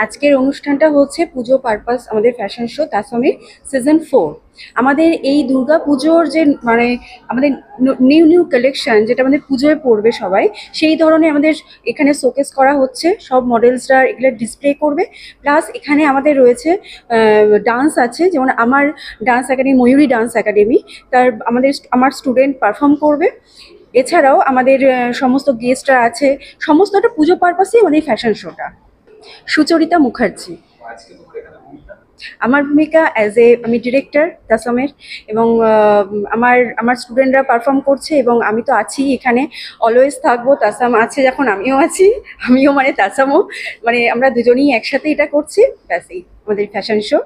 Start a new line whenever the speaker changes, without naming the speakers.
আজকের অনুষ্ঠানটা হচ্ছে পুজো পারপাস আমাদের ফ্যাশন শো তাসমের সিজন 4। আমাদের এই দুর্গা পুজোর যে মানে আমাদের নিউ নিউ কালেকশন যেটা আমাদের পুজোয় পড়বে সবাই, সেই ধরনের আমাদের এখানে শোকেস করা হচ্ছে। সব মডেলসরা এগুলো ডিসপ্লে করবে। প্লাস এখানে আমাদের রয়েছে ডান্স আছে, যেমন আমার ডান্স একাডেমি ময়ূরী ডান্স একাডেমি, আমার স্টুডেন্ট পারফর্ম করবে। এছাড়াও আমাদের সমস্ত গেস্টরা আছে। সমস্তটা পুজো পারপাসেই আমাদের ফ্যাশন শোটা। সুচরিতা মুখার্জি। আমার ভূমিকা আমি ডিরেক্টর তাসমের, এবং আমার আমার স্টুডেন্টরা পারফর্ম করছে এবং আমি তো আছি এখানে, অলওয়েজ থাকবো। তাসাম আছে যখন আমিও আছি, আমিও মানে তাসামও, মানে আমরা দুজনেই একসাথে এটা করছি। ব্যাস এই আমাদের ফ্যাশন শো।